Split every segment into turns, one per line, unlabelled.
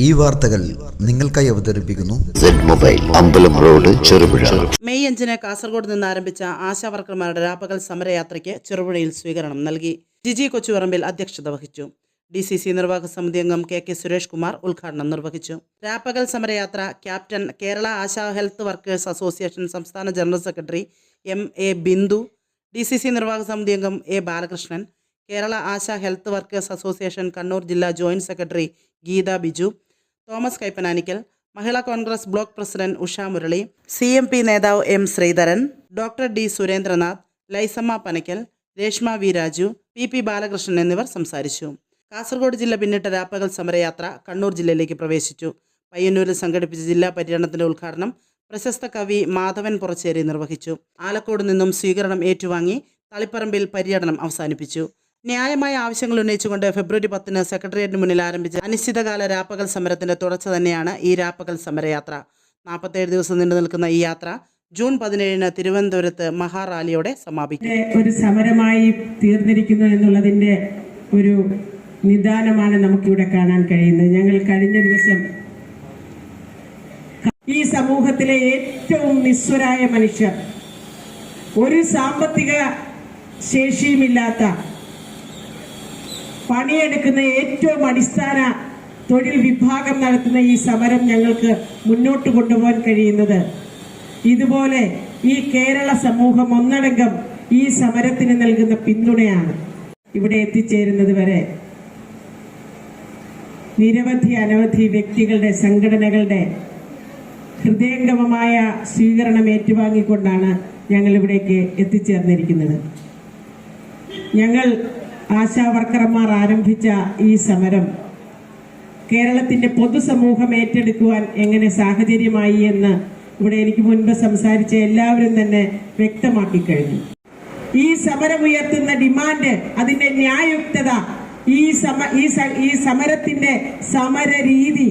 ഈ വാർത്തകൾ നിങ്ങൾക്കായി അവതരിപ്പിക്കുന്നു
അമ്പലം റോഡ്, ചെറുപുഴ.
മെയ് 5 കാസർഗോഡ് നിന്ന് ആരംഭിച്ച ആശാവർക്കർമാരുടെ രാപ്പകൽ സമരയാത്രയ്ക്ക് ചെറുപുഴയിൽ സ്വീകരണം നൽകി. ജിജി കൊച്ചുപറമ്പിൽ അധ്യക്ഷത വഹിച്ചു. DCC നിർവാഹക സമിതി അംഗം KK സുരേഷ് കുമാർ ഉദ്ഘാടനം നിർവഹിച്ചു. രാപ്പകൽ സമരയാത്ര captain, Kerala ASHA health workers association സംസ്ഥാന general secretary MA Bindu, DCC നിർവാഹക സമിതി അംഗം A Balakrishnan, Kerala ASHA health workers association Kannur ജില്ലാ joint secretary Geetha Biju, Thomas Kaippananickal, Mahila Congress block president Usha Murali, CMP നേതാവ് M Sreedharan, doctor D Surendranath, Laisamma Panakkal, Reshma V Raju, PP Balakrishnan എന്നിവർ സംസാരിച്ചു. കാസർഗോഡ് ജില്ല പിന്നിട്ട രാപ്പകൽ സമരയാത്ര കണ്ണൂർ ജില്ലയിലേക്ക് പ്രവേശിച്ചു. പയ്യന്നൂരിൽ സംഘടിപ്പിച്ച ജില്ലാ പര്യടനത്തിന്റെ ഉദ്ഘാടനം പ്രശസ്ത കവി മാധവൻ പുറച്ചേരി നിർവഹിച്ചു. ആലക്കോട് നിന്നും സ്വീകരണം ഏറ്റുവാങ്ങി തളിപ്പറമ്പിൽ പര്യടനം അവസാനിപ്പിച്ചു. ന്യായമായ ആവശ്യങ്ങൾ ഉന്നയിച്ചുകൊണ്ട് ഫെബ്രുവരി 10 സെക്രട്ടേറിയറ്റിന് മുന്നിൽ ആരംഭിച്ച അനിശ്ചിതകാല രാപ്പകൽ സമരത്തിന്റെ തുടർച്ച തന്നെയാണ് ഈ രാപ്പകൽ സമരയാത്ര. 47 ദിവസം നീണ്ടു നിൽക്കുന്ന ഈ യാത്ര ജൂൺ 17 തിരുവനന്തപുരത്ത് മഹാറാലിയോടെ സമാപിക്കും.
ഒരു സമരമായി തീർന്നിരിക്കുന്നു എന്നുള്ളതിന്റെ ഒരു നിദാനമാണ് നമുക്കിവിടെ കാണാൻ കഴിയുന്നത്. ഞങ്ങൾ കഴിഞ്ഞ ദിവസം ഈ സമൂഹത്തിലെ ഏറ്റവും നിസ്വരായ മനുഷ്യർ, ഒരു സാമ്പത്തിക ശേഷിയുമില്ലാത്ത, പണിയെടുക്കുന്ന ഏറ്റവും അടിസ്ഥാന തൊഴിൽ വിഭാഗം നടത്തുന്ന ഈ സമരം ഞങ്ങൾക്ക് മുന്നോട്ട് കൊണ്ടുപോകാൻ കഴിയുന്നത് ഇതുപോലെ ഈ കേരള സമൂഹം ഒന്നടങ്കം ഈ സമരത്തിന് നൽകുന്ന പിന്തുണയാണ്. ഇവിടെ എത്തിച്ചേരുന്നത് വരെ അനവധി വ്യക്തികളുടെ, സംഘടനകളുടെ ഹൃദയംഗമമായ സ്വീകരണം ഏറ്റുവാങ്ങിക്കൊണ്ടാണ് ഞങ്ങൾ ഇവിടേക്ക് എത്തിച്ചേർന്നിരിക്കുന്നത്. ഞങ്ങൾ ആശാവർക്കർമാർ ആരംഭിച്ച ഈ സമരം കേരളത്തിന്റെ പൊതുസമൂഹം ഏറ്റെടുക്കുവാൻ എങ്ങനെ സാഹചര്യമായി എന്ന് ഇവിടെ എനിക്ക് മുൻപ് സംസാരിച്ച എല്ലാവരും തന്നെ വ്യക്തമാക്കി കഴിഞ്ഞു. ഈ സമരം ഉയർത്തുന്ന ഡിമാൻഡ്, അതിന്റെ ന്യായയുക്തത, ഈ സമരത്തിന്റെ സമര രീതി,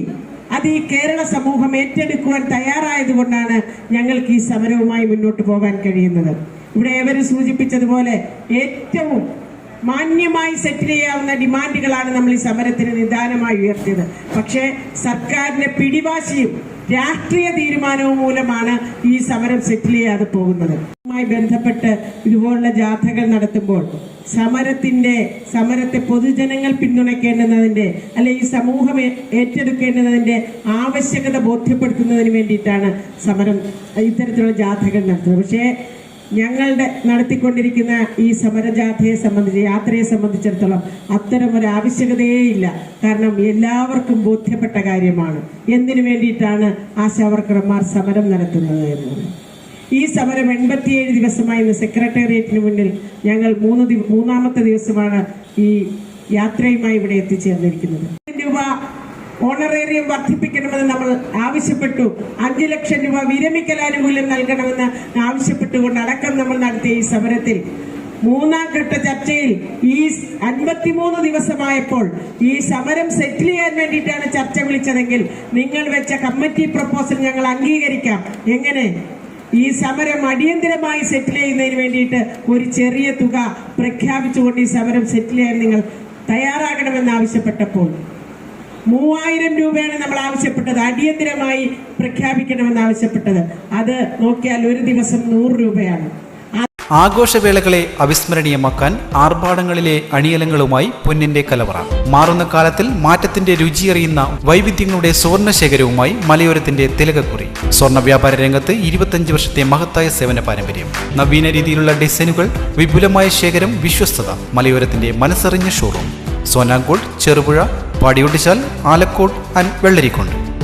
അത് ഈ കേരള സമൂഹം ഏറ്റെടുക്കുവാൻ തയ്യാറായതുകൊണ്ടാണ് ഞങ്ങൾക്ക് ഈ സമരവുമായി മുന്നോട്ട് പോകാൻ കഴിയുന്നത്. ഇവിടെ ഏവരും സൂചിപ്പിച്ചതുപോലെ ഏറ്റവും മാന്യമായി സെറ്റിൽ ചെയ്യാവുന്ന ഡിമാൻഡുകളാണ് നമ്മൾ ഈ സമരത്തിന് നിദാനമായി ഉയർത്തിയത്. പക്ഷേ സർക്കാരിന്റെ പിടിവാശിയും രാഷ്ട്രീയ തീരുമാനവും മൂലമാണ് ഈ സമരം സെറ്റിൽ ചെയ്യാതെ പോകുന്നത്. മായി ബന്ധപ്പെട്ട് ഇതുപോലുള്ള ജാഥകൾ നടത്തുമ്പോൾ സമരത്തെ പൊതുജനങ്ങൾ പിന്തുണയ്ക്കേണ്ടുന്നതിന്റെ, അല്ലെ ഈ സമൂഹം ഏറ്റെടുക്കേണ്ടുന്നതിന്റെ ആവശ്യകത ബോധ്യപ്പെടുത്തുന്നതിന് വേണ്ടിയിട്ടാണ് സമരം, ഇത്തരത്തിലുള്ള ജാഥകൾ നടത്തുന്നത്. പക്ഷേ ഞങ്ങളുടെ നടത്തിക്കൊണ്ടിരിക്കുന്ന ഈ യാത്രയെ സംബന്ധിച്ചിടത്തോളം അത്തരം ഒരു ആവശ്യകതയേ ഇല്ല. കാരണം എല്ലാവർക്കും ബോധ്യപ്പെട്ട കാര്യമാണ് എന്തിനു വേണ്ടിയിട്ടാണ് ആശാവർക്കർമാർ സമരം നടത്തുന്നത് എന്നത്. ഈ സമരം 87 ദിവസമായി ഇന്ന് സെക്രട്ടേറിയറ്റിന് മുന്നിൽ ഞങ്ങൾ മൂന്നാമത്തെ ദിവസമാണ് ഈ യാത്രയുമായി ഇവിടെ എത്തിച്ചേർന്നിരിക്കുന്നത്. രൂപ ഓണറേറിയം വർദ്ധിപ്പിക്കണമെന്ന് നമ്മൾ ആവശ്യപ്പെട്ടു. 5 ലക്ഷം രൂപ വിരമിക്കൽ ആനുകൂല്യം നൽകണമെന്ന് ആവശ്യപ്പെട്ടുകൊണ്ട് അടക്കം നമ്മൾ നടത്തിയ ഈ സമരത്തിൽ 3ാം ഘട്ട ചർച്ചയിൽ ഈ 53 ദിവസമായപ്പോൾ ഈ സമരം സെറ്റിൽ ചെയ്യാൻ വേണ്ടിയിട്ടാണ് ചർച്ച വിളിച്ചതെങ്കിൽ നിങ്ങൾ വെച്ച കമ്മിറ്റി പ്രപ്പോസൽ ഞങ്ങൾ അംഗീകരിക്കാം. എങ്ങനെ? ഈ സമരം അടിയന്തരമായി സെറ്റിൽ ചെയ്യുന്നതിന് വേണ്ടിയിട്ട് ഒരു ചെറിയ തുക പ്രഖ്യാപിച്ചുകൊണ്ട് ഈ സമരം സെറ്റിൽ ചെയ്യാൻ നിങ്ങൾ തയ്യാറാകണമെന്ന് ആവശ്യപ്പെട്ടപ്പോൾ 3000 രൂപയാണ് നമ്മൾ ആവശ്യപ്പെട്ടത്. അടിയന്തരമായി പ്രഖ്യാപിക്കണമെന്ന് ആവശ്യപ്പെട്ടത്. അത് നോക്കിയാൽ ഒരു ദിവസം 100 രൂപയാണ്.
ആഘോഷവേളകളെ അവിസ്മരണീയമാക്കാൻ ആർഭാടങ്ങളിലെ അണിയലങ്ങളുമായി പൊന്നിന്റെ കലവറ. മാറുന്ന കാലത്തിൽ മാറ്റത്തിന്റെ രുചിയറിയുന്ന വൈവിധ്യങ്ങളുടെ സ്വർണ്ണശേഖരവുമായി മലയോരത്തിന്റെ തിലകക്കുറി. സ്വർണ്ണ വ്യാപാര രംഗത്ത് 25 വർഷത്തെ മഹത്തായ സേവന പാരമ്പര്യം. നവീന രീതിയിലുള്ള ഡിസൈനുകൾ, വിപുലമായ ശേഖരം, വിശ്വസ്തത. മലയോരത്തിന്റെ മനസ്സറിഞ്ഞ ഷോറൂം. സോനാങ്കോട്, ചെറുപുഴ, പാടിയൊട്ടിച്ചാൽ, ആലക്കോട് ആൻഡ് വെള്ളരിക്കുണ്ട്.